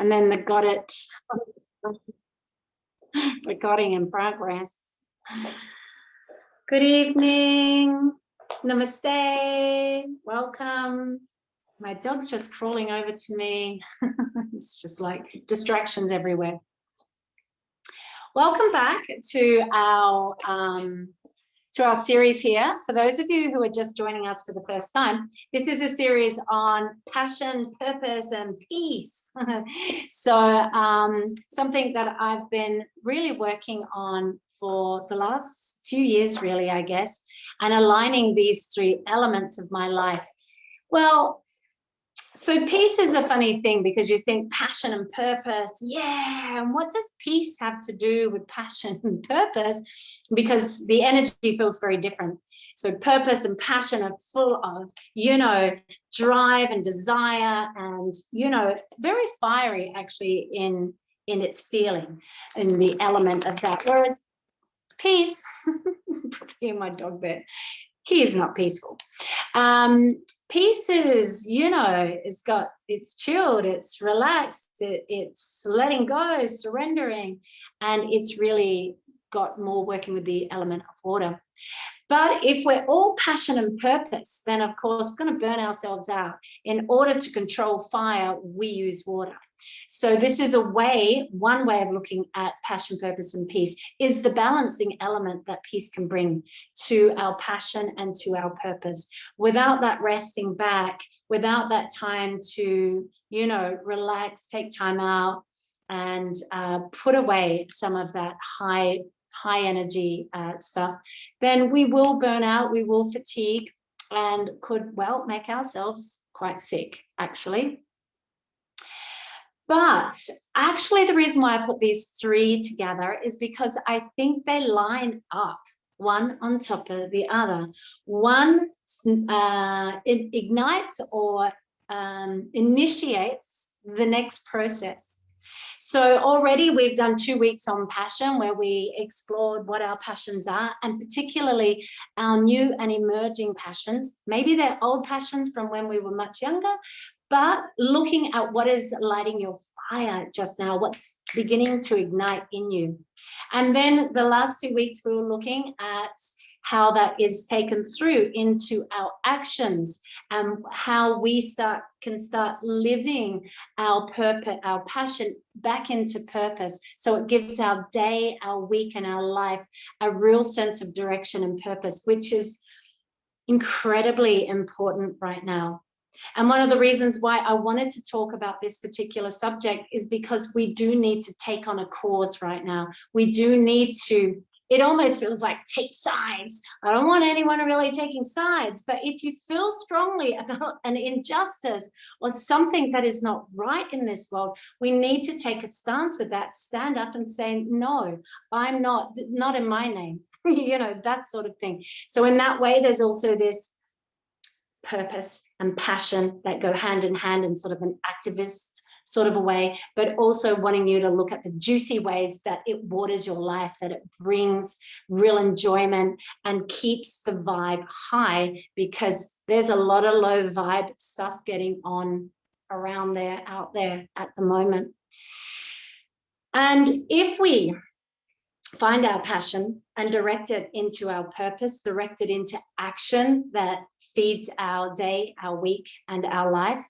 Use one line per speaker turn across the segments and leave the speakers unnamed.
And then the got it, recording in progress. Good evening. Namaste. Welcome. My dog's just crawling over to me. It's just like distractions everywhere. Welcome back to our series here. For those of you who are just joining us for the first time, this is a series on passion, purpose, and peace. So something that I've been really working on for the last few years, really, I guess, and aligning these three elements of my life. Well, so peace is a funny thing because you think passion and purpose, yeah, and what does peace have to do with passion and purpose? Because the energy feels very different. So purpose and passion are full of, drive and desire and, very fiery actually in its feeling, in the element of that. Whereas peace, probably my dog there, he is not peaceful. Peace is, it's chilled, it's relaxed, it's letting go, surrendering, and it's really got more working with the element of water. But if we're all passion and purpose, then of course we're going to burn ourselves out. In order to control fire, we use water. So this is one way of looking at passion, purpose, and peace is the balancing element that peace can bring to our passion and to our purpose. Without that resting back, without that time to, relax, take time out, and put away some of that high energy stuff, then we will burn out, we will fatigue, and could, make ourselves quite sick, actually. But actually, the reason why I put these three together is because I think they line up one on top of the other. One it ignites or initiates the next process. So already we've done 2 weeks on passion where we explored what our passions are, and particularly our new and emerging passions. Maybe they're old passions from when we were much younger, but looking at what is lighting your fire just now, what's beginning to ignite in you. And then the last 2 weeks we were looking at how that is taken through into our actions and how we can start living our purpose, our passion back into purpose. So it gives our day, our week, and our life a real sense of direction and purpose, which is incredibly important right now. And one of the reasons why I wanted to talk about this particular subject is because we do need to take on a cause right now. We do need to, it almost feels like take sides. I don't want anyone really taking sides, but if you feel strongly about an injustice or something that is not right in this world, we need to take a stance with that, stand up and say, no, I'm not in my name, that sort of thing. So in that way, there's also this purpose and passion that go hand in hand in sort of an activist sort of a way, but also wanting you to look at the juicy ways that it waters your life, that it brings real enjoyment and keeps the vibe high, because there's a lot of low vibe stuff getting on around there, out there at the moment. And if we find our passion and direct it into our purpose, direct it into action that feeds our day, our week, and our life,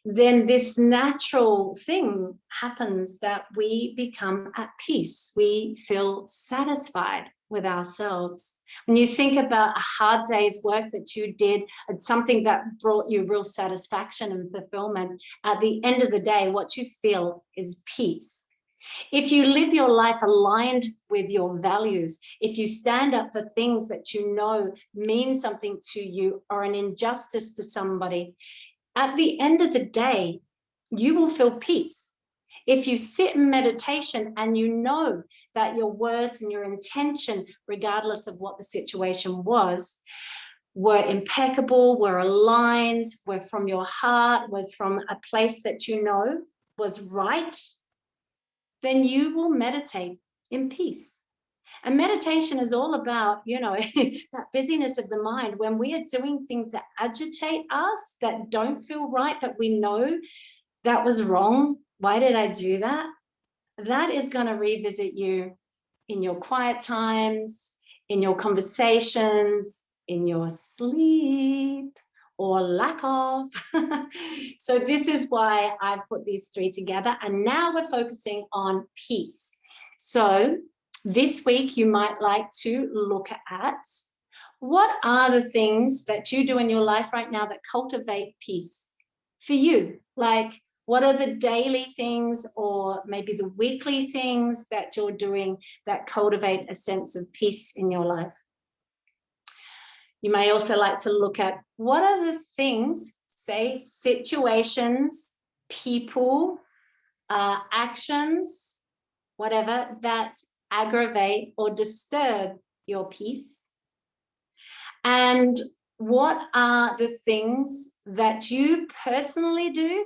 then this natural thing happens that we become at peace. We feel satisfied with ourselves. When you think about a hard day's work that you did, it's something that brought you real satisfaction and fulfillment. At the end of the day, what you feel is peace. If you live your life aligned with your values, if you stand up for things that you know mean something to you or an injustice to somebody, at the end of the day, you will feel peace. If you sit in meditation and you know that your words and your intention, regardless of what the situation was, were impeccable, were aligned, were from your heart, was from a place that you know was right, then you will meditate in peace. And meditation is all about, that busyness of the mind. When we are doing things that agitate us, that don't feel right, that we know that was wrong, Why did I do that? That is going to revisit you in your quiet times, in your conversations, in your sleep or lack of. So this is why I've put these three together. And now we're focusing on peace. So this week you might like to look at what are the things that you do in your life right now that cultivate peace for you? Like, what are the daily things or maybe the weekly things that you're doing that cultivate a sense of peace in your life? You may also like to look at what are the things, say, situations, people, actions, whatever, that aggravate or disturb your peace. And what are the things that you personally do?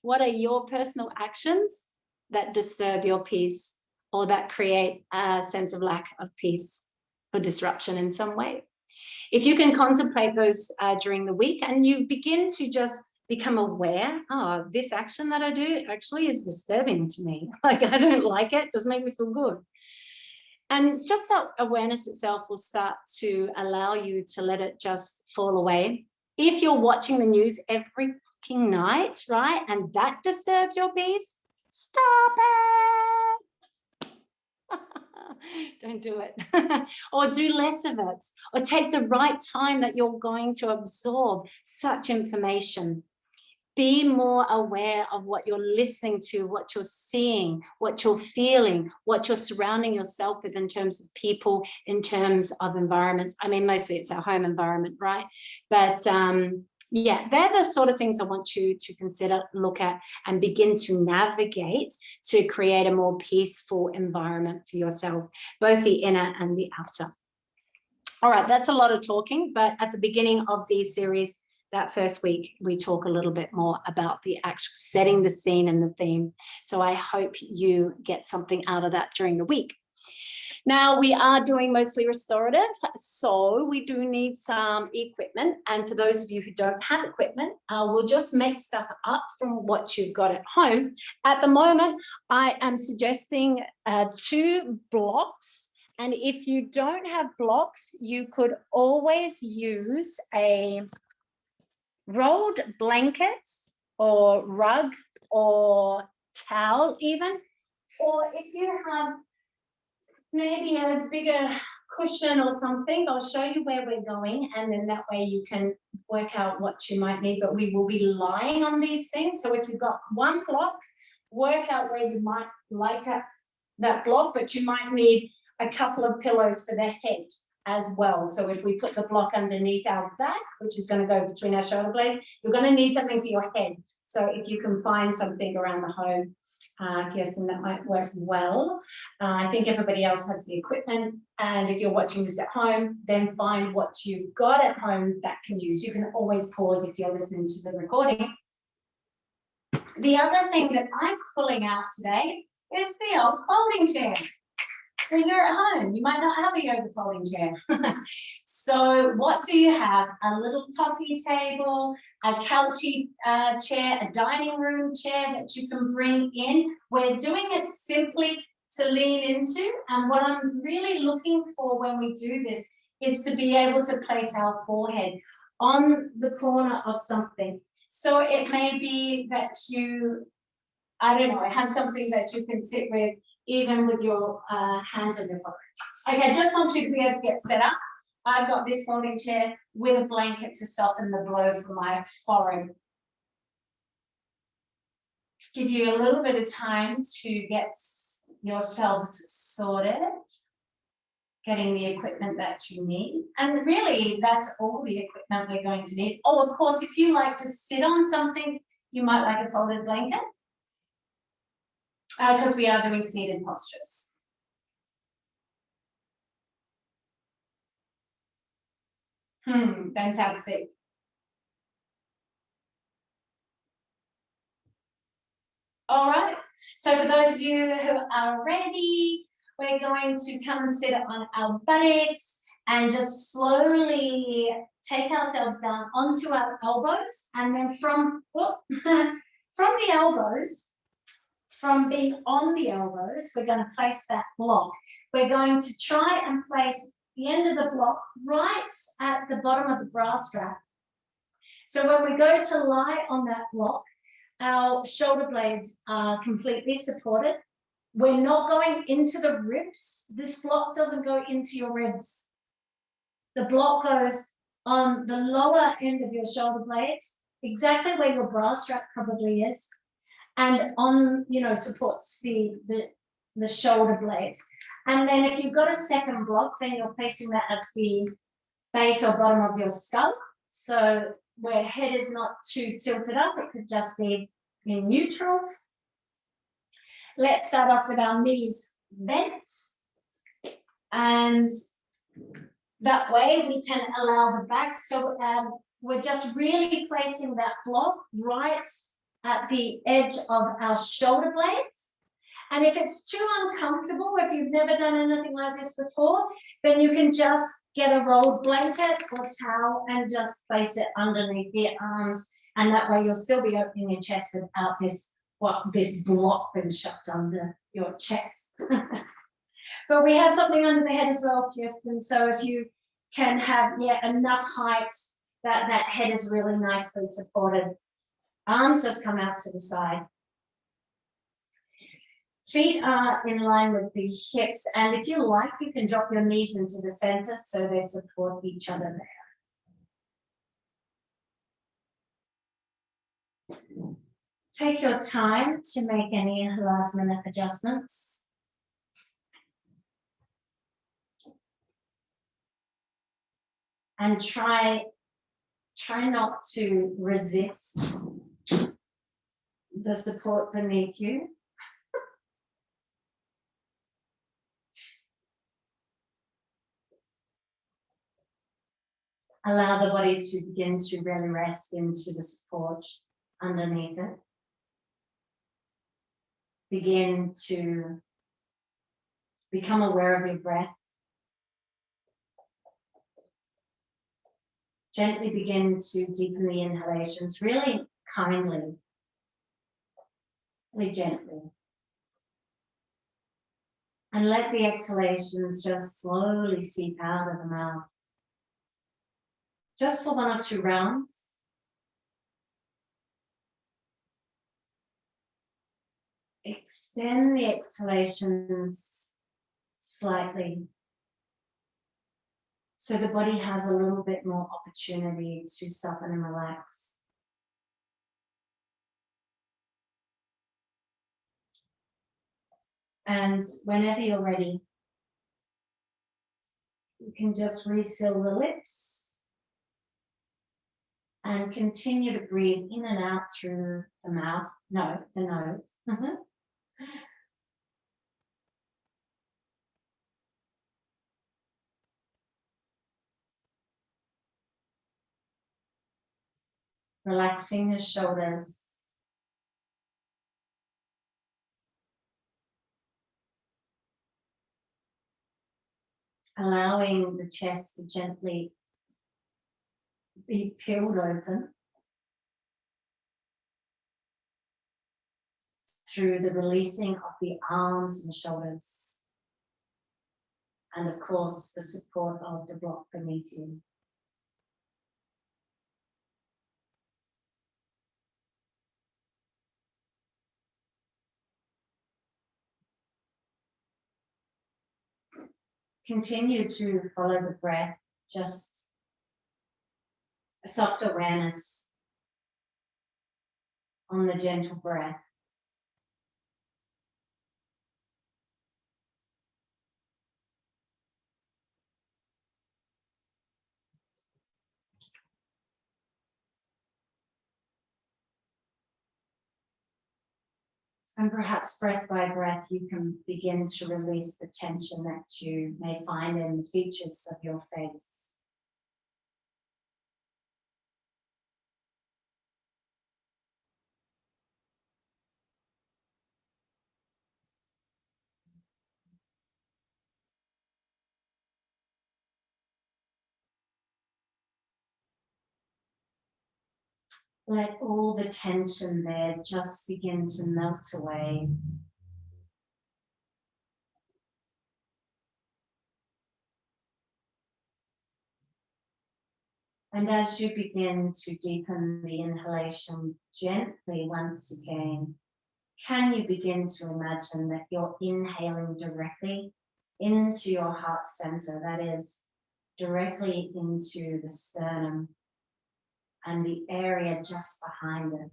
What are your personal actions that disturb your peace or that create a sense of lack of peace or disruption in some way? If you can contemplate those during the week and you begin to just become aware, oh, this action that I do actually is disturbing to me. Like, I don't like it, doesn't make me feel good. And it's just that awareness itself will start to allow you to let it just fall away. If you're watching the news every fucking night, right, and that disturbs your peace, stop it. Don't do it. Or do less of it. Or take the right time that you're going to absorb such information. Be more aware of what you're listening to, what you're seeing, what you're feeling, what you're surrounding yourself with in terms of people, in terms of environments. I mean, mostly it's our home environment, right? But yeah, they're the sort of things I want you to consider, look at, and begin to navigate to create a more peaceful environment for yourself, both the inner and the outer. All right, that's a lot of talking, but at the beginning of these series, that first week, we talk a little bit more about the actual setting the scene and the theme. So I hope you get something out of that during the week. Now, we are doing mostly restorative, so we do need some equipment. And for those of you who don't have equipment, we'll just make stuff up from what you've got at home. At the moment, I am suggesting 2 blocks. And if you don't have blocks, you could always use a rolled blankets or rug or towel even, or if you have maybe a bigger cushion or something, I'll show you where we're going, and then that way you can work out what you might need. But we will be lying on these things, so if you've got 1 block, work out where you might like that block, but you might need a couple of pillows for the head as well. So if we put the block underneath our back, which is going to go between our shoulder blades, you're going to need something for your head. So if you can find something around the home, Kirsten, that might work well. I think everybody else has the equipment, and if you're watching this at home, then find what you've got at home that can use. You can always pause if you're listening to the recording. The other thing that I'm pulling out today is the old folding chair. When you're at home, you might not have a yoga folding chair. So what do you have? A little coffee table, a couchy chair, a dining room chair that you can bring in. We're doing it simply to lean into. And what I'm really looking for when we do this is to be able to place our forehead on the corner of something. So it may be that you, I don't know, have something that you can sit with, even with your hands on your forehead. Okay, I just want you to be able to get set up. I've got this folding chair with a blanket to soften the blow from my forehead. Give you a little bit of time to get yourselves sorted, getting the equipment that you need. And really, that's all the equipment we're going to need. Oh, of course, if you like to sit on something, you might like a folded blanket, because we are doing seated postures. Fantastic. All right. So for those of you who are ready, we're going to come and sit on our buttocks and just slowly take ourselves down onto our elbows, and then from From the elbows, from being on the elbows, we're going to place that block. We're going to try and place the end of the block right at the bottom of the bra strap. So when we go to lie on that block, our shoulder blades are completely supported. We're not going into the ribs. This block doesn't go into your ribs. The block goes on the lower end of your shoulder blades, exactly where your bra strap probably is, and on, supports the shoulder blades. And then if you've got a second block, then you're placing that at the base or bottom of your skull. So where head is not too tilted up, it could just be in neutral. Let's start off with our knees bent. And that way we can allow the back. So we're just really placing that block right at the edge of our shoulder blades. And if it's too uncomfortable, if you've never done anything like this before, then you can just get a rolled blanket or towel and just place it underneath your arms. And that way you'll still be opening your chest without this block being shoved under your chest. But we have something under the head as well, Kirsten. So if you can have enough height that that head is really nicely supported. Arms just come out to the side. Feet are in line with the hips, and if you like, you can drop your knees into the center so they support each other there. Take your time to make any last minute adjustments. And try not to resist the support beneath you. Allow the body to begin to really rest into the support underneath it. Begin to become aware of your breath. Gently begin to deepen the inhalations, really kindly, really gently. And let the exhalations just slowly seep out of the mouth. Just for 1 or 2 rounds. Extend the exhalations slightly so the body has a little bit more opportunity to soften and relax. And whenever you're ready, you can just reseal the lips and continue to breathe in and out through the mouth, no, the nose. Relaxing the shoulders. Allowing the chest to gently be peeled open through the releasing of the arms and shoulders. And of course, the support of the block beneath you. Continue to follow the breath, just a soft awareness on the gentle breath. And perhaps breath by breath, you can begin to release the tension that you may find in the features of your face. Let all the tension there just begin to melt away. And as you begin to deepen the inhalation gently once again, can you begin to imagine that you're inhaling directly into your heart center, that is, directly into the sternum and the area just behind it.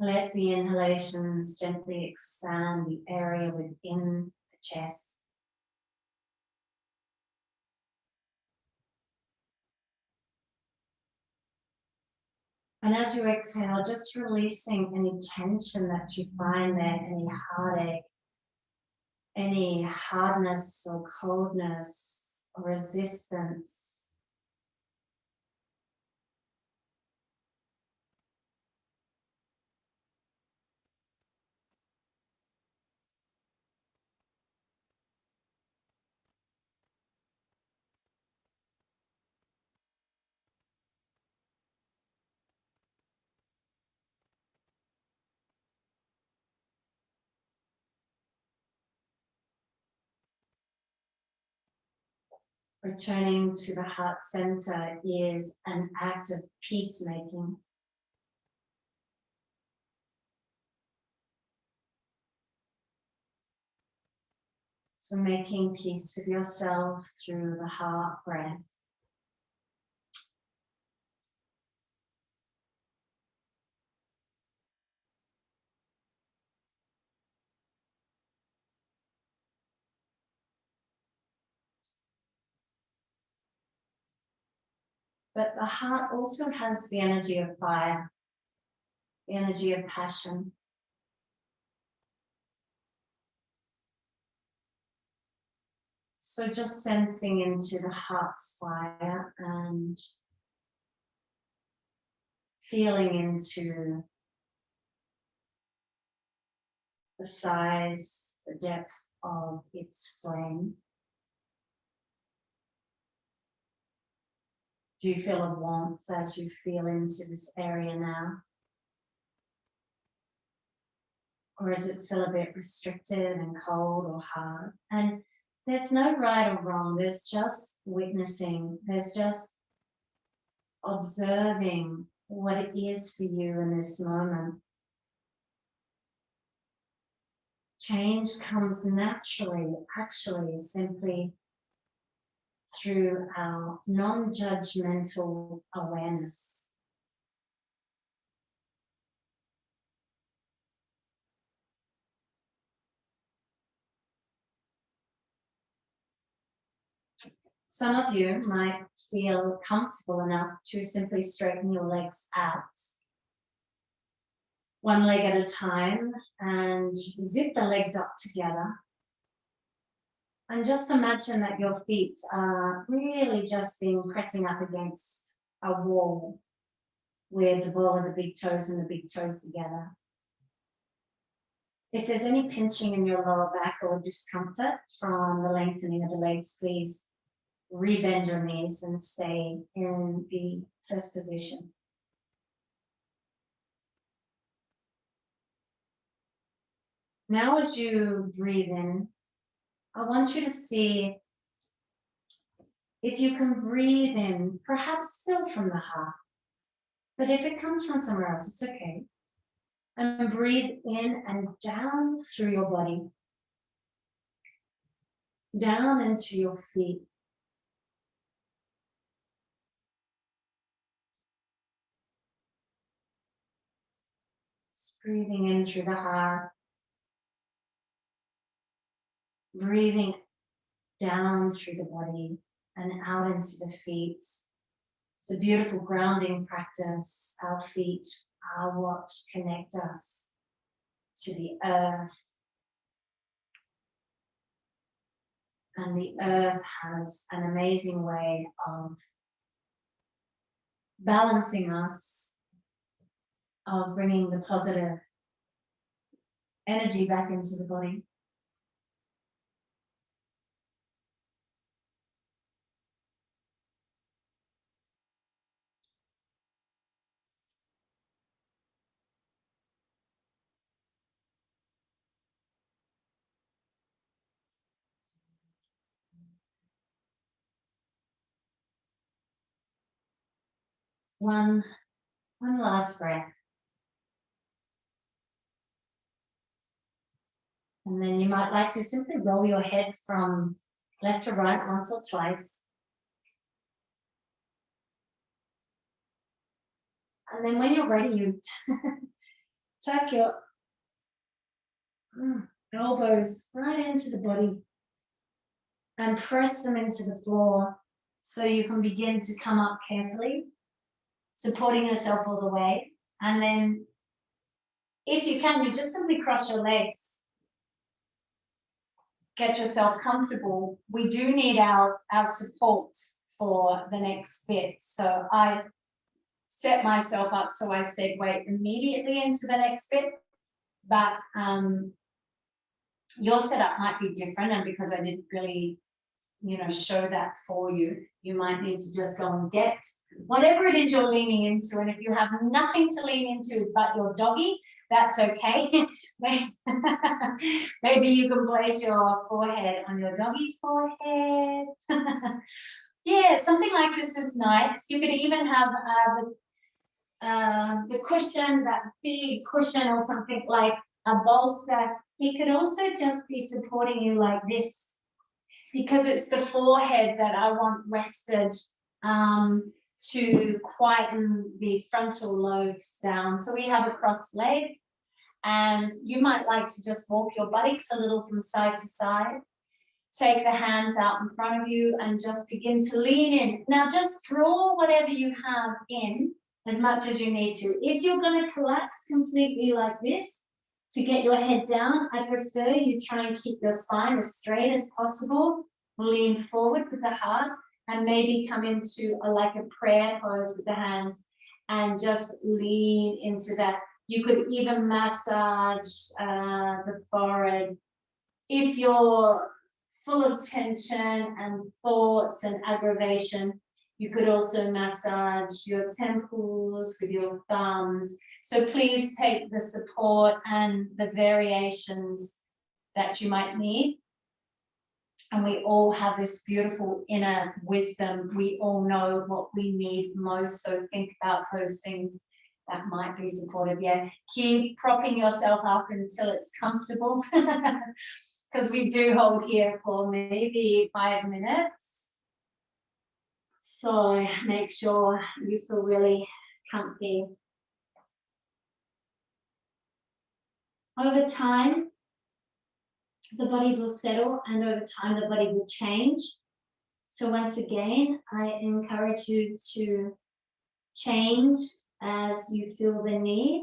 Let the inhalations gently expand the area within the chest. And as you exhale, just releasing any tension that you find there, any heartache, any hardness or coldness or resistance. Returning to the heart center is an act of peacemaking. So making peace with yourself through the heart breath. But the heart also has the energy of fire, the energy of passion. So just sensing into the heart's fire and feeling into the size, the depth of its flame. Do you feel a warmth as you feel into this area now? Or is it still a bit restricted and cold or hard? And there's no right or wrong, there's just witnessing, there's just observing what it is for you in this moment. Change comes naturally, actually, simply through our non-judgmental awareness. Some of you might feel comfortable enough to simply straighten your legs out, one leg at a time, and zip the legs up together. And just imagine that your feet are really just pressing up against a wall with the ball of the big toes and the big toes together. If there's any pinching in your lower back or discomfort from the lengthening of the legs, please rebend your knees and stay in the first position. Now as you breathe in, I want you to see if you can breathe in, perhaps still from the heart, but if it comes from somewhere else, it's okay. And breathe in and down through your body, down into your feet. Just breathing in through the heart, breathing down through the body and out into the feet. It's a beautiful grounding practice. Our feet are what connect us to the earth. And the earth has an amazing way of balancing us of bringing the positive energy back into the body. One last breath. And then you might like to simply roll your head from left to right once or twice. And then when you're ready, you tuck your elbows right into the body and press them into the floor so you can begin to come up carefully, supporting yourself all the way. And then if you can, you just simply cross your legs. Get yourself comfortable. We do need our support for the next bit. So I set myself up so I segue immediately into the next bit. But your setup might be different, and because I didn't really show that for you, you might need to just go and get whatever it is you're leaning into. And if you have nothing to lean into but your doggy, that's okay. Maybe you can place your forehead on your doggy's forehead. Yeah, something like this is nice. You could even have the cushion, that big cushion or something like a bolster. It could also just be supporting you like this, because it's the forehead that I want rested to quieten the frontal lobes down. So we have a crossed leg, and you might like to just walk your buttocks a little from side to side. Take the hands out in front of you and just begin to lean in. Now just draw whatever you have in as much as you need to. If you're going to collapse completely like this to get your head down, I prefer you try and keep your spine as straight as possible. Lean forward with the heart and maybe come into like a prayer pose with the hands and just lean into that. You could even massage the forehead. If you're full of tension and thoughts and aggravation, you could also massage your temples with your thumbs. So please take the support and the variations that you might need. And we all have this beautiful inner wisdom. We all know what we need most. So think about those things that might be supportive. Yeah, keep propping yourself up until it's comfortable. Because we do hold here for maybe 5 minutes. So make sure you feel really comfy. Over time, the body will settle, and over time the body will change. So once again, I encourage you to change as you feel the need.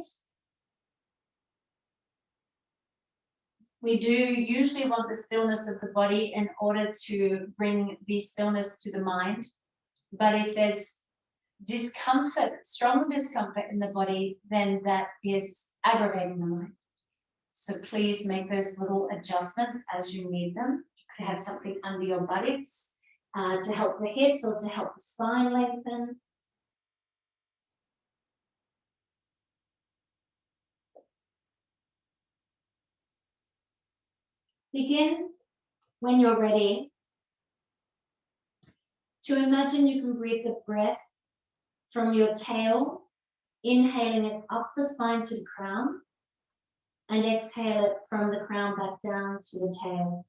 We do usually want the stillness of the body in order to bring the stillness to the mind. But if there's discomfort, strong discomfort in the body, then that is aggravating the mind. So please make those little adjustments as you need them. You could have something under your buttocks to help the hips or to help the spine lengthen. Begin when you're ready to imagine you can breathe the breath from your tail, inhaling it up the spine to the crown, and exhale it from the crown back down to the tail.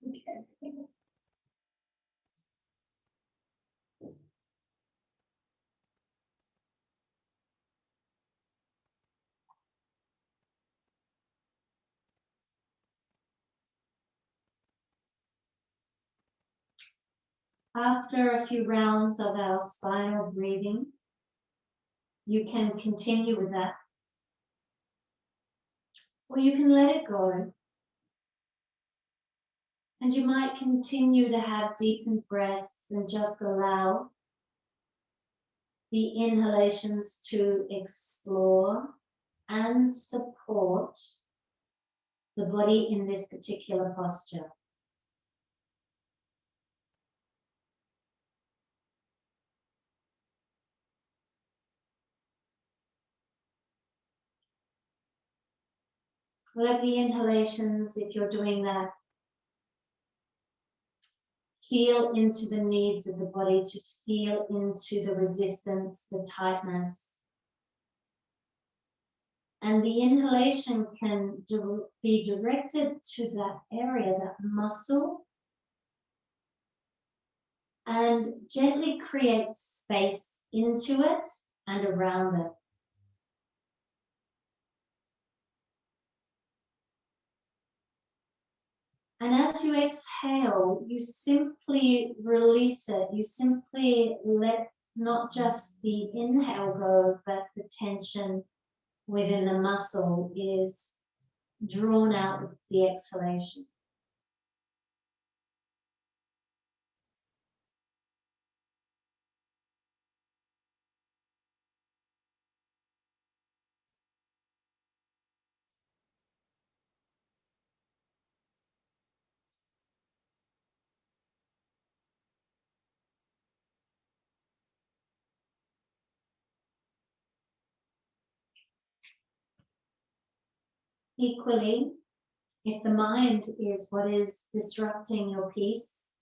Okay. After a few rounds of our spinal breathing, you can continue with that. Or you can let it go. And you might continue to have deepened breaths and just allow the inhalations to explore and support the body in this particular posture. Let the inhalations, if you're doing that, feel into the needs of the body, to feel into the resistance, the tightness. And the inhalation can be directed to that area, that muscle, and gently create space into it and around it. And as you exhale, you simply release it. You simply let not just the inhale go, but the tension within the muscle is drawn out with the exhalation. Equally, if the mind is what is disrupting your peace,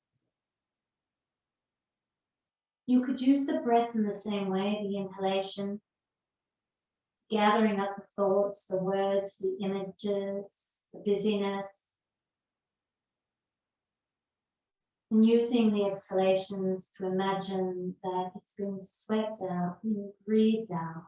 you could use the breath in the same way, the inhalation, gathering up the thoughts, the words, the images, the busyness, and using the exhalations to imagine that it's been swept out, being breathed out.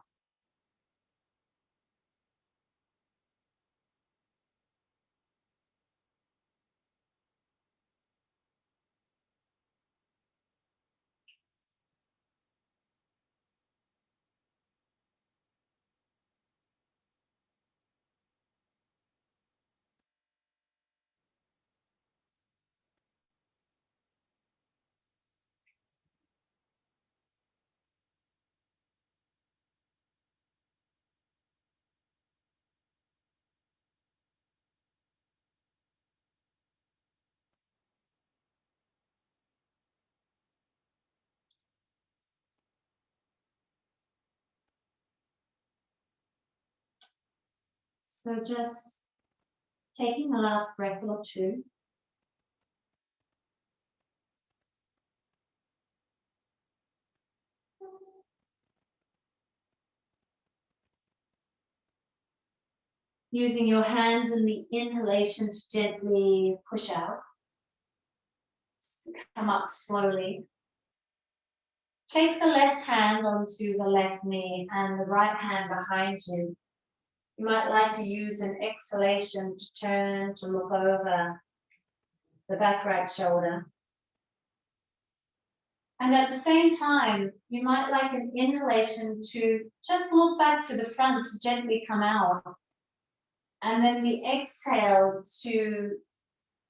So just taking the last breath or two. Using your hands in the inhalation to gently push out. Come up slowly. Take the left hand onto the left knee and the right hand behind you. You might like to use an exhalation to turn to look over the back right shoulder. And at the same time, you might like an inhalation to just look back to the front to gently come out. And then the exhale to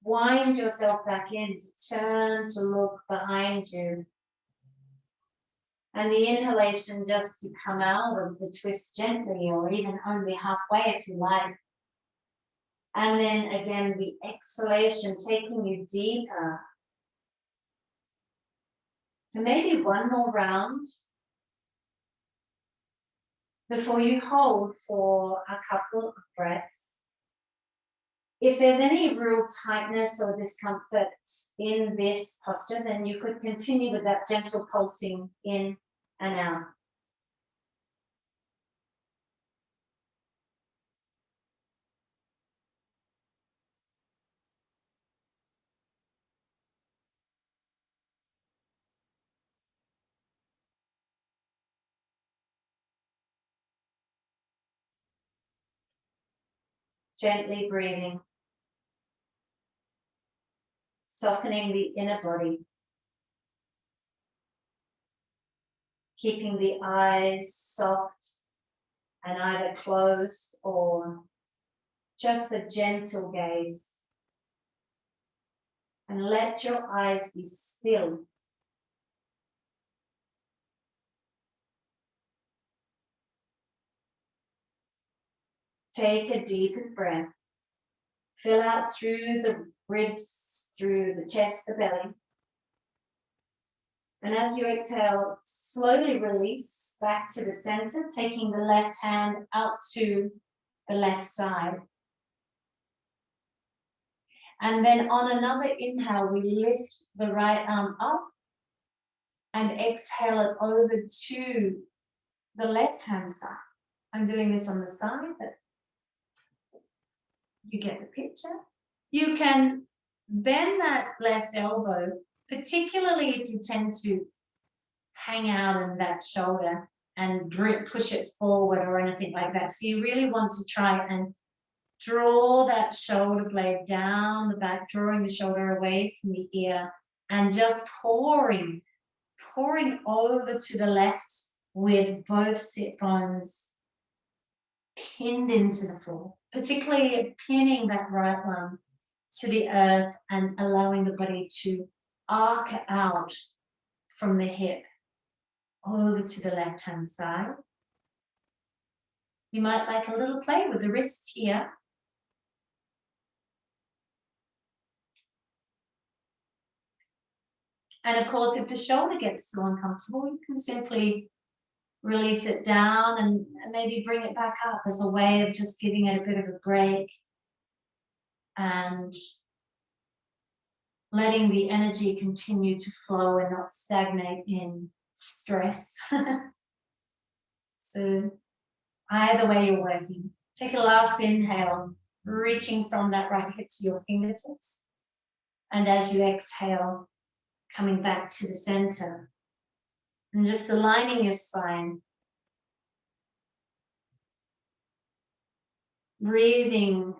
wind yourself back in, to turn to look behind you. And the inhalation just to come out of the twist gently, or even only halfway if you like. And then again, the exhalation taking you deeper. So maybe one more round before you hold for a couple of breaths. If there's any real tightness or discomfort in this posture, then you could continue with that gentle pulsing in and out. Gently breathing, softening the inner body. keeping the eyes soft and either closed or just a gentle gaze. And let your eyes be still. Take a deeper breath. Fill out through the ribs, through the chest, the belly. And as you exhale, slowly release back to the center, taking the left hand out to the left side. And then on another inhale, we lift the right arm up and exhale it over to the left-hand side. I'm doing this on the side, but you get the picture. You can bend that left elbow, particularly if you tend to hang out in that shoulder and push it forward or anything like that. So you really want to try and draw that shoulder blade down the back, drawing the shoulder away from the ear and just pouring over to the left with both sit bones pinned into the floor, particularly pinning that right one to the earth and allowing the body to arc out from the hip over to the left-hand side. You might like a little play with the wrist here. And of course, if the shoulder gets too uncomfortable, you can simply release it down and maybe bring it back up as a way of just giving it a bit of a break and letting the energy continue to flow and not stagnate in stress. So either way you're working. Take a last inhale, reaching from that right hip to your fingertips. And as you exhale, coming back to the center and just aligning your spine. Breathing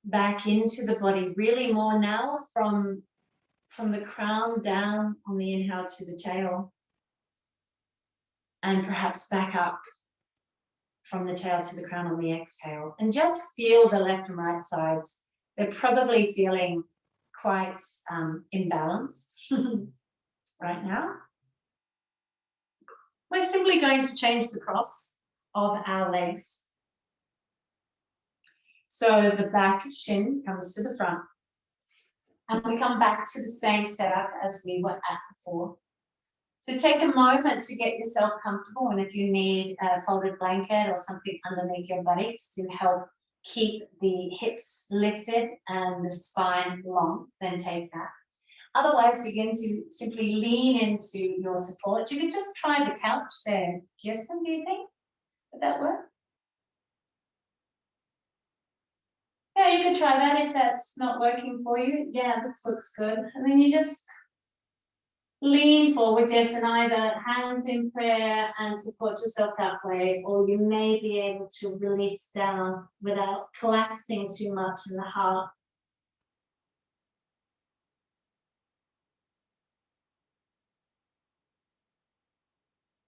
back into the body, really more now from the crown down on the inhale to the tail. And perhaps back up from the tail to the crown on the exhale. And just feel the left and right sides. They're probably feeling quite imbalanced right now. We're simply going to change the cross of our legs. So the back shin comes to the front. And we come back to the same setup as we were at before. So take a moment to get yourself comfortable, and if you need a folded blanket or something underneath your buttocks to help keep the hips lifted and the spine long, then take that. Otherwise, begin to simply lean into your support. You could just try the couch there. Kirsten, do you think? Would that work? Yeah, you could try that if that's not working for you. Yeah, this looks good. And then you just lean forward, yes, and either hands in prayer and support yourself that way, or you may be able to release down without collapsing too much in the heart.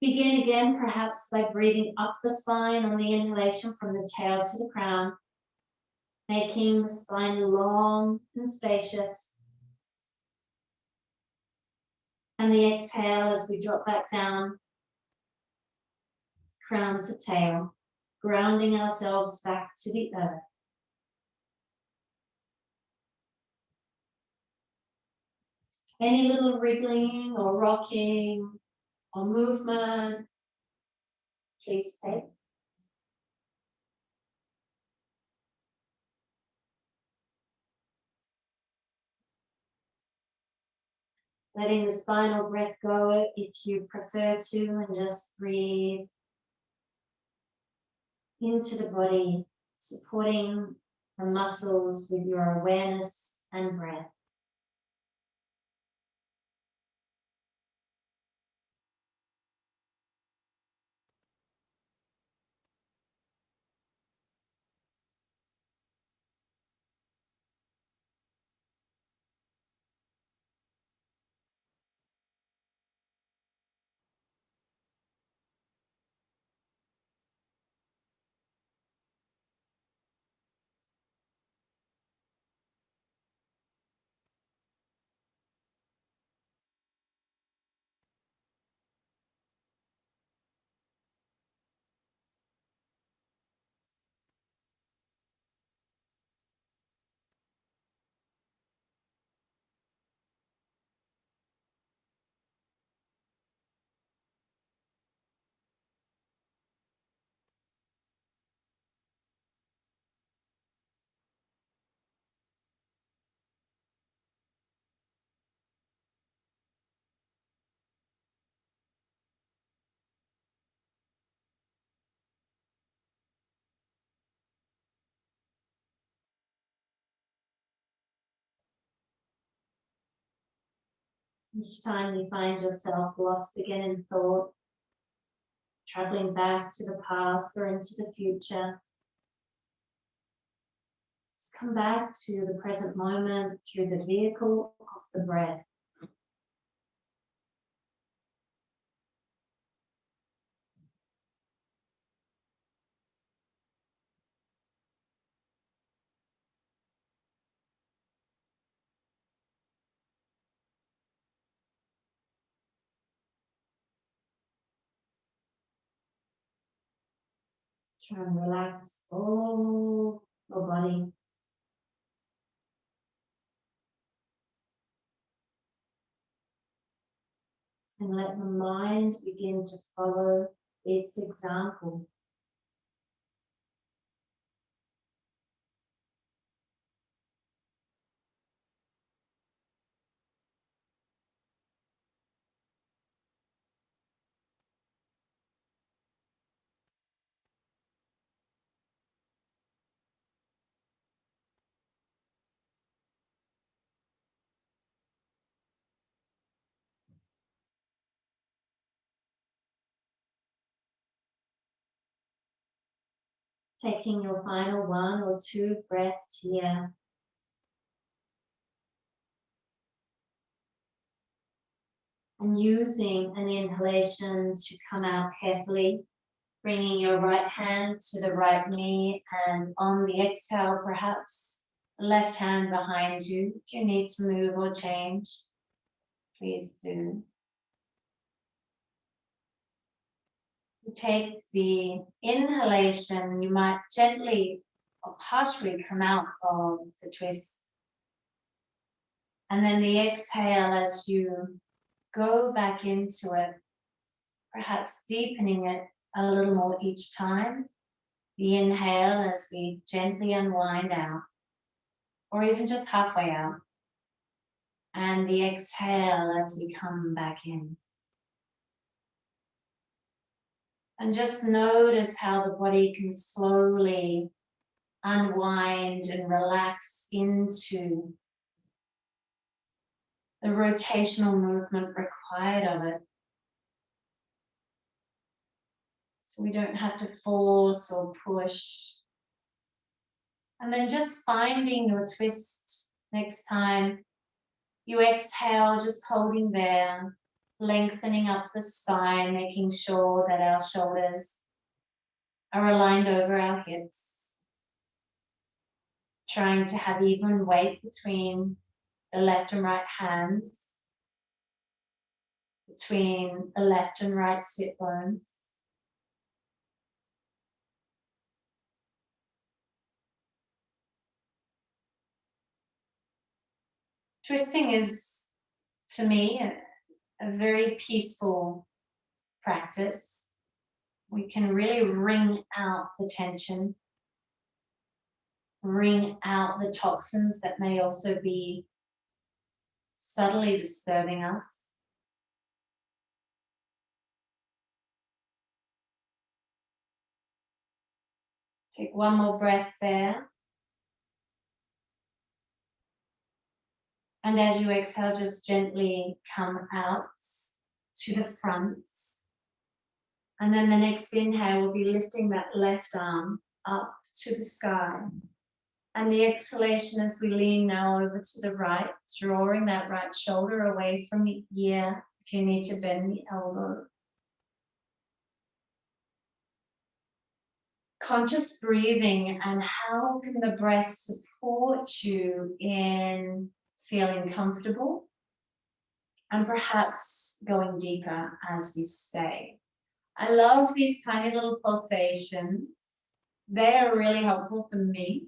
Begin again, perhaps by breathing up the spine on the inhalation from the tail to the crown, making the spine long and spacious. And the exhale as we drop back down, crown to tail, grounding ourselves back to the earth. Any little wriggling or rocking or movement, please take. Letting the spinal breath go if you prefer to, and just breathe into the body, supporting the muscles with your awareness and breath. Each time you find yourself lost again in thought, traveling back to the past or into the future, just come back to the present moment through the vehicle of the breath. Try and relax all your body. And let the mind begin to follow its example. Taking your final 1 or 2 breaths here. And using an inhalation to come out carefully, bringing your right hand to the right knee, and on the exhale, perhaps left hand behind you. If you need to move or change, please do. Take the inhalation, you might gently or partially come out of the twist. And then the exhale as you go back into it, perhaps deepening it a little more each time. The inhale as we gently unwind out, or even just halfway out. And the exhale as we come back in. And just notice how the body can slowly unwind and relax into the rotational movement required of it. So we don't have to force or push. And then just finding your twist next time. You exhale, just holding there, lengthening up the spine, making sure that our shoulders are aligned over our hips. Trying to have even weight between the left and right hands, between the left and right sit bones. Twisting is, to me, a very peaceful practice. We can really wring out the tension, wring out the toxins that may also be subtly disturbing us. Take one more breath there. And as you exhale, just gently come out to the front. And then the next inhale will be lifting that left arm up to the sky. And the exhalation as we lean now over to the right, drawing that right shoulder away from the ear if you need to bend the elbow. Conscious breathing, and how can the breath support you in feeling comfortable and perhaps going deeper as we stay. I love these tiny little pulsations. They are really helpful for me.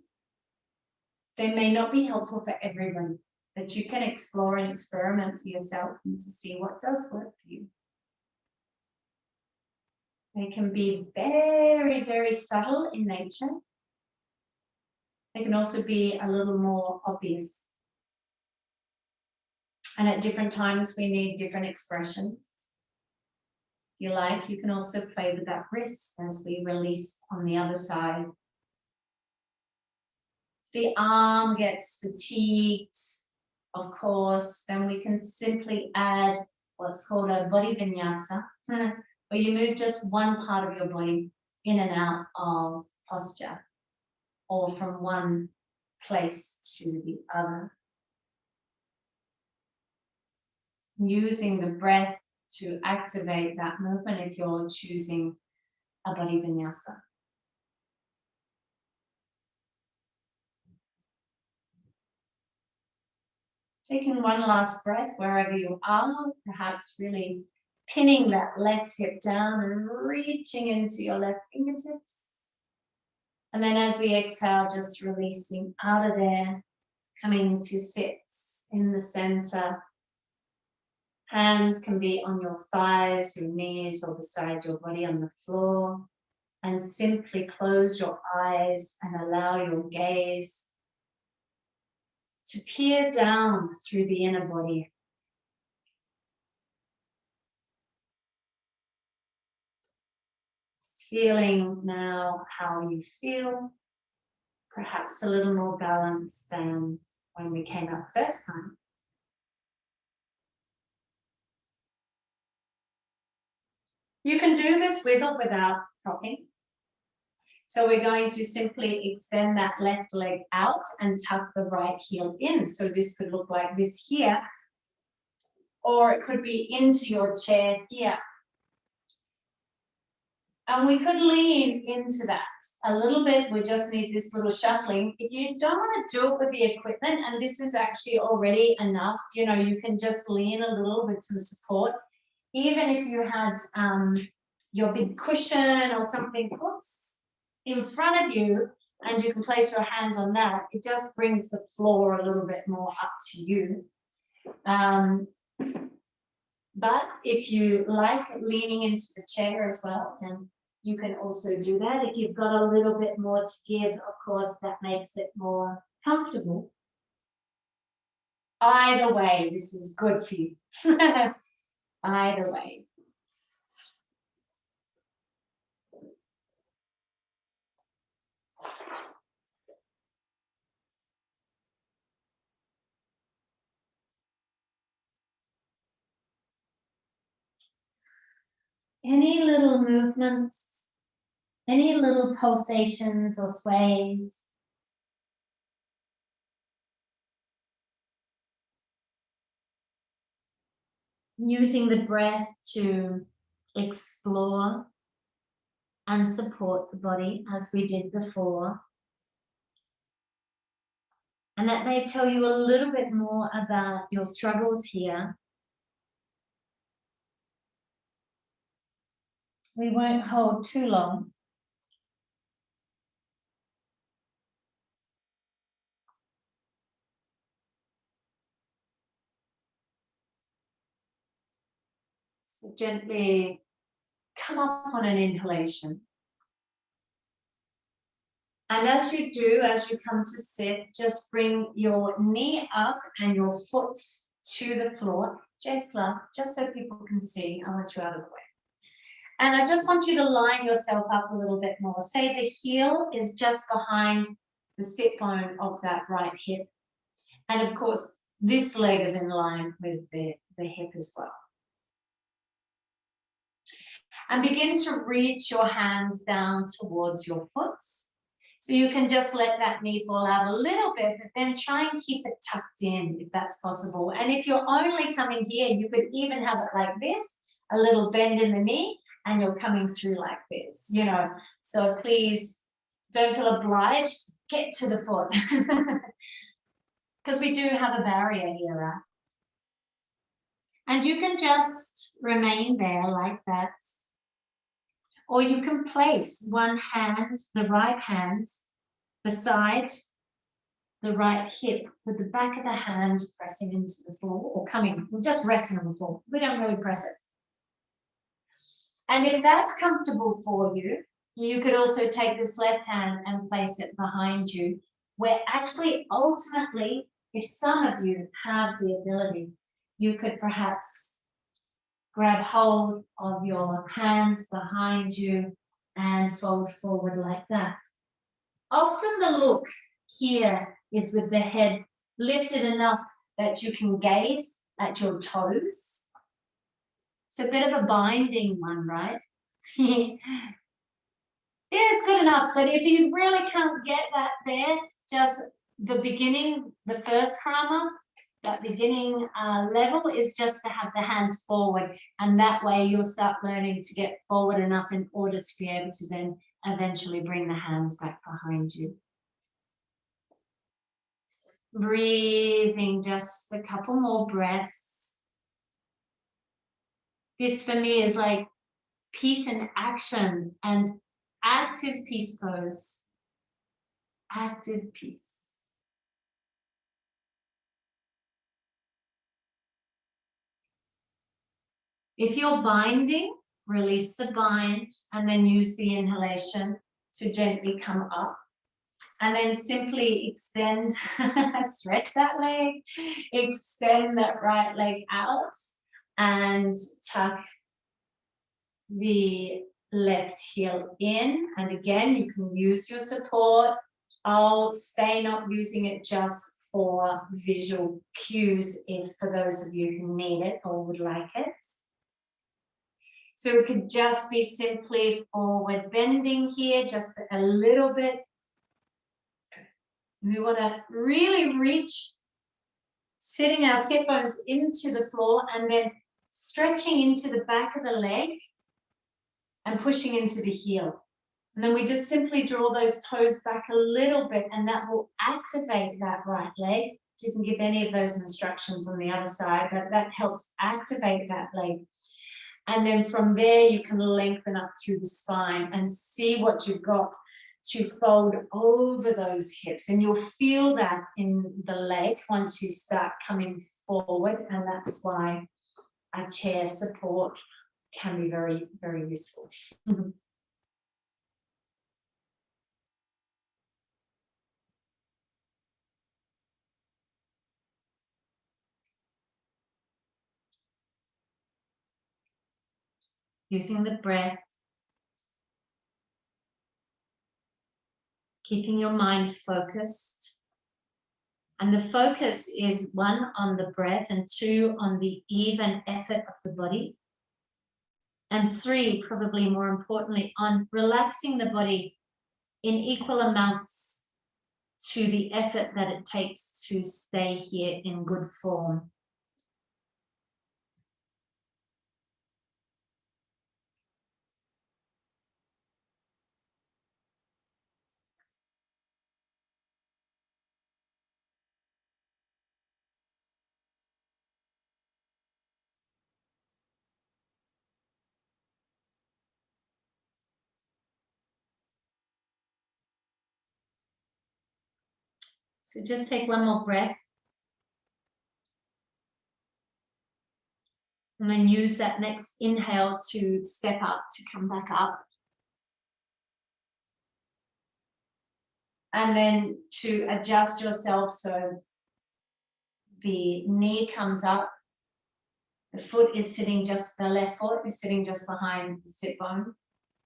They may not be helpful for everyone, but you can explore and experiment for yourself and to see what does work for you. They can be very, very subtle in nature. They can also be a little more obvious. And at different times, we need different expressions. If you like, you can also play with that wrist as we release on the other side. If the arm gets fatigued Of course, then we can simply add what's called a body vinyasa, where you move just one part of your body in and out of posture, or from one place to the other. Using the breath to activate that movement if you're choosing a body vinyasa. Taking one last breath wherever you are, perhaps really pinning that left hip down and reaching into your left fingertips. And then as we exhale, just releasing out of there, coming to sit in the center. Hands can be on your thighs, your knees, or beside your body on the floor. And simply close your eyes and allow your gaze to peer down through the inner body. Feeling now how you feel, perhaps a little more balanced than when we came up first time. You can do this with or without propping. So we're going to simply extend that left leg out and tuck the right heel in. So this could look like this here, or it could be into your chair here. And we could lean into that a little bit. We just need this little shuffling. If you don't want to do it with the equipment, and this is actually already enough, you know, you can just lean a little with some support. Even if you had your big cushion or something put in front of you, and you can place your hands on that, it just brings the floor a little bit more up to you. But if you like leaning into the chair as well, then you can also do that. If you've got a little bit more to give, of course, that makes it more comfortable. Either way, this is good for you. Either way. Any little movements, any little pulsations or sways. Using the breath to explore and support the body as we did before. And that may tell you a little bit more about your struggles here. We won't hold too long. So gently come up on an inhalation. And as you do, as you come to sit, just bring your knee up and your foot to the floor. Jesla, just so people can see, I want you out of the way. And I just want you to line yourself up a little bit more. Say the heel is just behind the sit bone of that right hip. And of course, this leg is in line with the hip as well. And begin to reach your hands down towards your foot. So you can just let that knee fall out a little bit, but then try and keep it tucked in if that's possible. And if you're only coming here, you could even have it like this, a little bend in the knee, and you're coming through like this, you know. So please don't feel obliged, get to the foot. Because we do have a barrier here, right? And you can just remain there like that. Or you can place one hand, the right hand, beside the right hip with the back of the hand pressing into the floor or coming, just resting on the floor. We don't really press it. And if that's comfortable for you, you could also take this left hand and place it behind you, where actually ultimately, if some of you have the ability, you could perhaps grab hold of your hands behind you and fold forward like that. Often the look here is with the head lifted enough that you can gaze at your toes. It's a bit of a binding one, right? Yeah, it's good enough. But if you really can't get that there, just the beginning, the first karma, that beginning level is just to have the hands forward. And that way you'll start learning to get forward enough in order to be able to then eventually bring the hands back behind you. Breathing just a couple more breaths. This for me is like peace in action and active peace pose. Active peace. If you're binding, release the bind and then use the inhalation to gently come up. And then simply extend, stretch that leg, extend that right leg out and tuck the left heel in. And again, you can use your support. I'll stay not using it just for visual cues if for those of you who need it or would like it. So it could just be simply forward bending here, just a little bit. We want to really reach, sitting our sit bones into the floor and then stretching into the back of the leg and pushing into the heel. And then we just simply draw those toes back a little bit and that will activate that right leg. You can give any of those instructions on the other side, but that helps activate that leg. And then from there, you can lengthen up through the spine and see what you've got to fold over those hips. And you'll feel that in the leg once you start coming forward. And that's why a chair support can be very, very useful. Using the breath, keeping your mind focused. And the focus is 1 on the breath and 2 on the even effort of the body. And 3, probably more importantly, on relaxing the body in equal amounts to the effort that it takes to stay here in good form. So just take 1 more breath. And then use that next inhale to step up, to come back up. And then to adjust yourself so the knee comes up. The foot is sitting just, the left foot is sitting just behind the sit bone.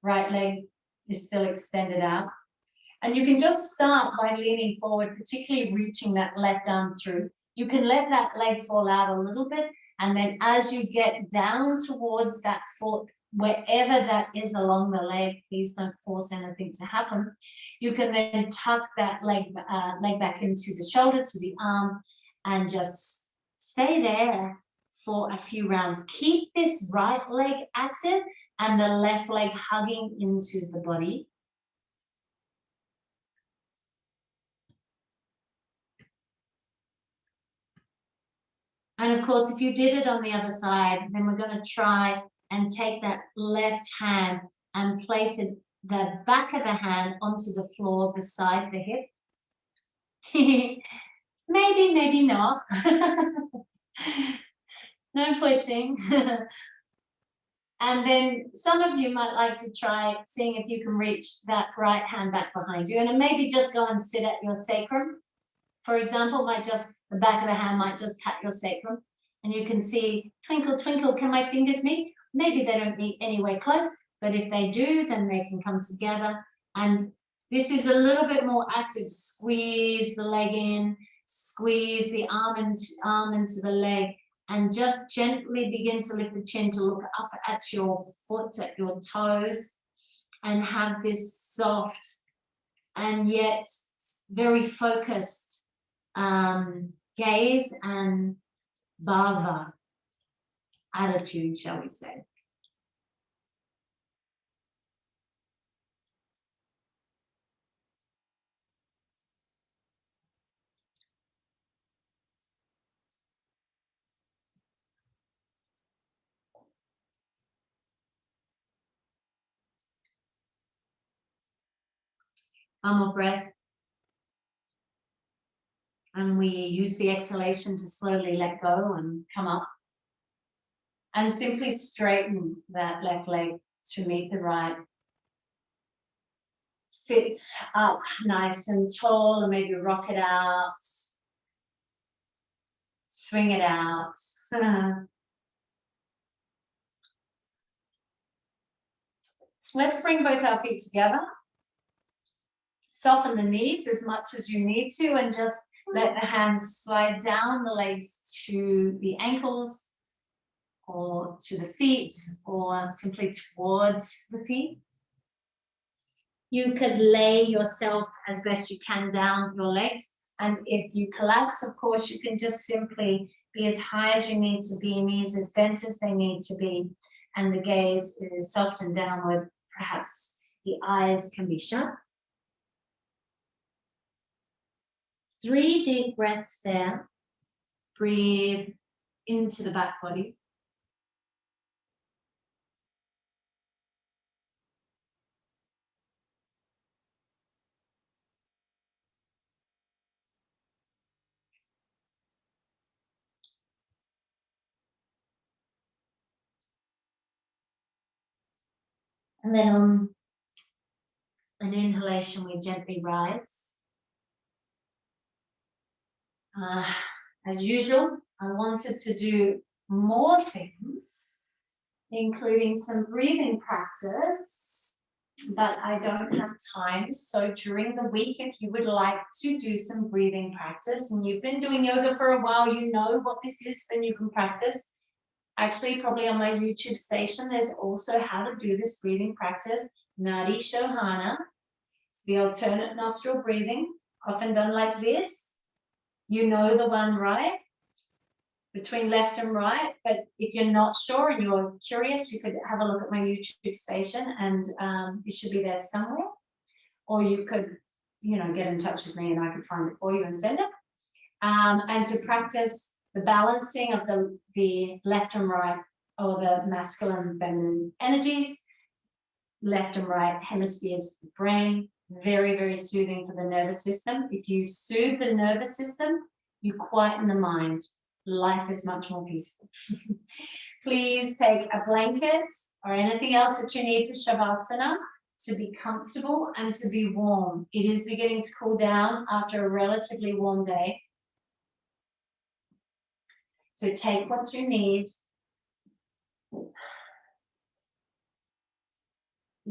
Right leg is still extended out. And you can just start by leaning forward, particularly reaching that left arm through. You can let that leg fall out a little bit. And then as you get down towards that foot, wherever that is along the leg, please don't force anything to happen. You can then tuck that leg back into the shoulder, to the arm, and just stay there for a few rounds. Keep this right leg active and the left leg hugging into the body. And of course, if you did it on the other side, then we're going to try and take that left hand and place it, the back of the hand onto the floor beside the hip. Maybe, maybe not. No pushing. And then some of you might like to try seeing if you can reach that right hand back behind you. And maybe just go and sit at your sacrum. For example, the back of the hand might just pat your sacrum. And you can see, twinkle, twinkle, can my fingers meet? Maybe they don't meet anywhere close, but if they do, then they can come together. And this is a little bit more active. Squeeze the leg in, Squeeze the arm into the leg, and just gently begin to lift the chin to look up at your foot, at your toes, and have this soft and yet very focused gaze and bhava attitude, shall we say. One more breath. And we use the exhalation to slowly let go and come up. And simply straighten that left leg to meet the right. Sit up nice and tall and maybe rock it out. Swing it out. Let's bring both our feet together. Soften the knees as much as you need to, and just let the hands slide down the legs to the ankles or to the feet or simply towards the feet. You could lay yourself as best you can down your legs. And if you collapse, of course, you can just simply be as high as you need to be, knees as bent as they need to be, and the gaze is soft and downward. Perhaps the eyes can be shut. 3 deep breaths there. Breathe into the back body. And then on an inhalation, we gently rise. As usual, I wanted to do more things, including some breathing practice, but I don't have time. So during the week, if you would like to do some breathing practice, and you've been doing yoga for a while, you know what this is, then you can practice. Actually, probably on my YouTube station, there's also how to do this breathing practice, Nadi Shohana. It's the alternate nostril breathing, often done like this. You know the one, right? Between left and right. But if you're not sure and you're curious, you could have a look at my YouTube station, and it should be there somewhere. Or you could, get in touch with me and I could find it for you and send it. And to practice the balancing of the left and right, or the masculine and feminine energies, left and right hemispheres of the brain. Very, very soothing for the nervous system. If you soothe the nervous system, you quieten the mind. Life is much more peaceful. Please take a blanket or anything else that you need for Shavasana to be comfortable and to be warm. It is beginning to cool down after a relatively warm day. So take what you need.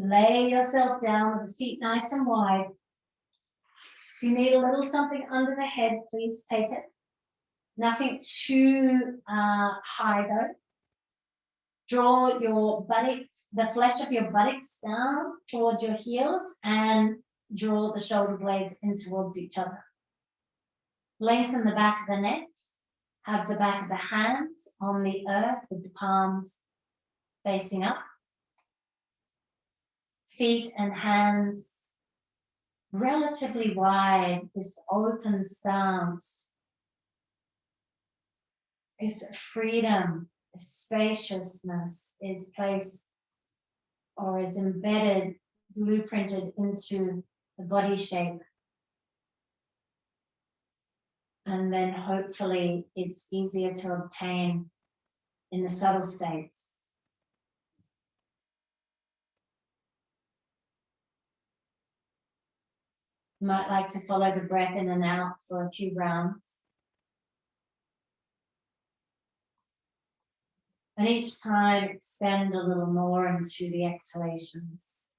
Lay yourself down with the feet nice and wide. If you need a little something under the head, please take it. Nothing too high though. Draw your buttocks, the flesh of your buttocks down towards your heels, and draw the shoulder blades in towards each other. Lengthen the back of the neck. Have the back of the hands on the earth with the palms facing up. Feet and hands relatively wide, this open stance, this freedom, this spaciousness is placed or is embedded, blueprinted into the body shape. And then hopefully it's easier to obtain in the subtle states. You might like to follow the breath in and out for a few rounds. And each time extend a little more into the exhalations.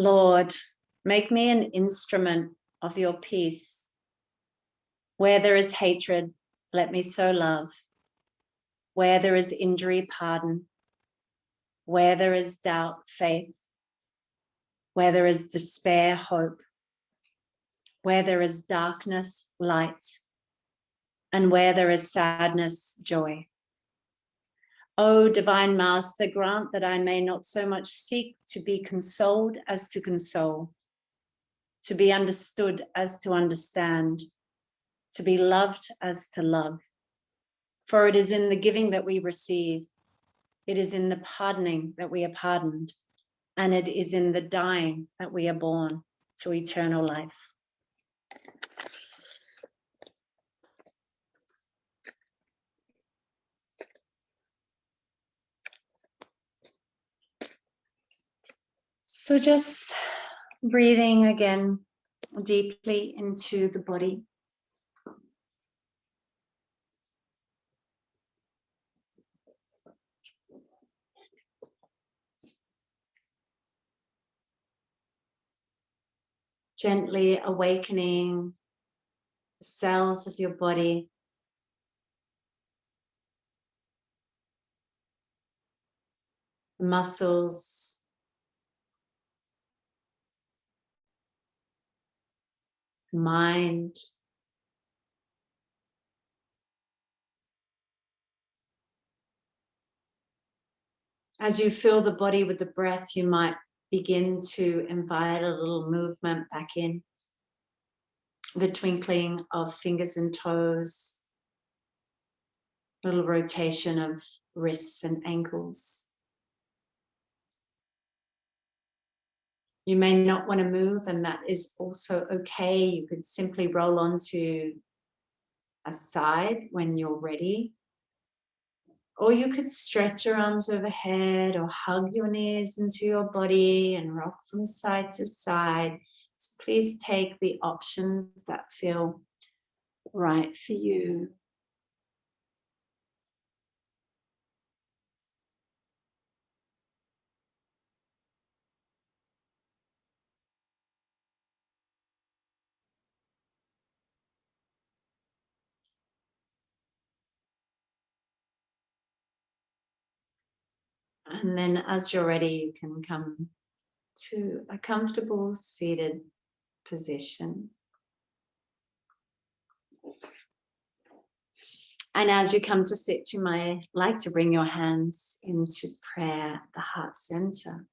Lord, make me an instrument of your peace. Where there is hatred, let me sow love. Where there is injury, pardon. Where there is doubt, faith. Where there is despair, hope. Where there is darkness, light. And where there is sadness, joy. O divine Master, grant that I may not so much seek to be consoled as to console, to be understood as to understand, to be loved as to love. For it is in the giving that we receive, it is in the pardoning that we are pardoned, and it is in the dying that we are born to eternal life. So just breathing again deeply into the body. Gently awakening the cells of your body. Muscles, mind, as you fill the body with the breath, you might begin to invite a little movement back in. The twinkling of fingers and toes, little rotation of wrists and ankles. You may not want to move, and that is also okay. You could simply roll onto a side when you're ready. Or you could stretch your arms overhead or hug your knees into your body and rock from side to side. So please take the options that feel right for you. And then as you're ready, you can come to a comfortable seated position. And as you come to sit, you might like to bring your hands into prayer at the heart center.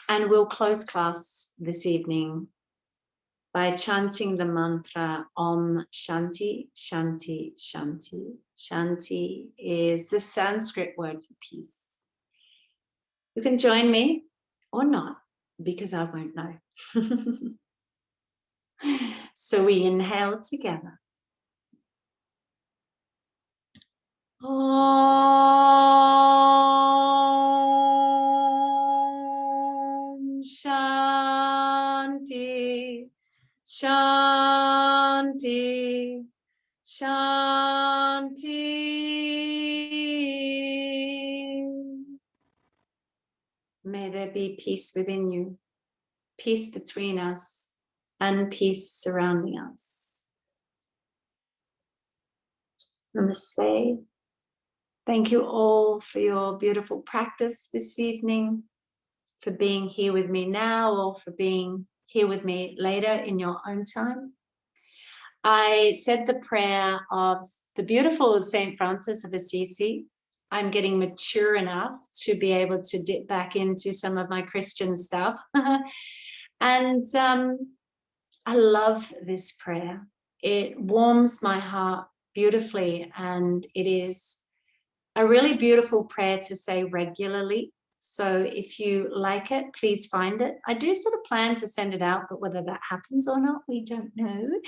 And we'll close class this evening by chanting the mantra Om Shanti, Shanti, Shanti. Shanti is the Sanskrit word for peace. You can join me or not, because I won't know. So we inhale together. Om Shanti, Shanti, Shanti. May there be peace within you, peace between us, and peace surrounding us. Namaste. Thank you all for your beautiful practice this evening, for being here with me now, or for being here with me later in your own time. I said the prayer of the beautiful St. Francis of Assisi. I'm getting mature enough to be able to dip back into some of my Christian stuff. And I love this prayer. It warms my heart beautifully, and it is a really beautiful prayer to say regularly. So if you like it, please find it. I do sort of plan to send it out, but whether that happens or not, we don't know.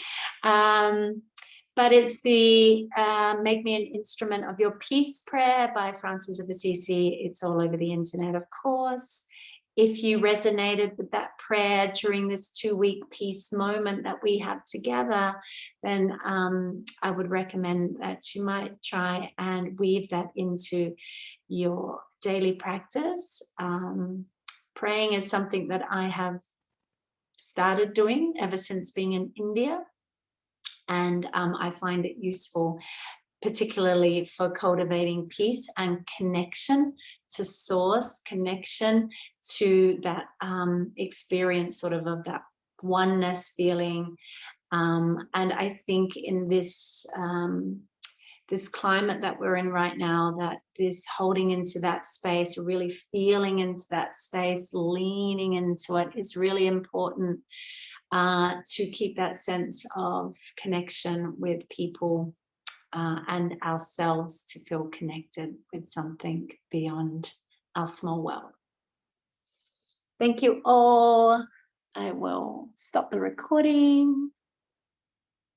But it's the Make Me an Instrument of Your Peace prayer by Francis of Assisi. It's all over the internet, of course. If you resonated with that prayer during this 2-week peace moment that we have together, then I would recommend that you might try and weave that into your daily practice. Praying is something that I have started doing ever since being in India. And I find it useful, particularly for cultivating peace and connection to source, connection to that experience sort of that oneness feeling. And I think in this this climate that we're in right now, that this holding into that space, really feeling into that space, leaning into it is really important to keep that sense of connection with people and ourselves, to feel connected with something beyond our small world. Thank you all. I will stop the recording.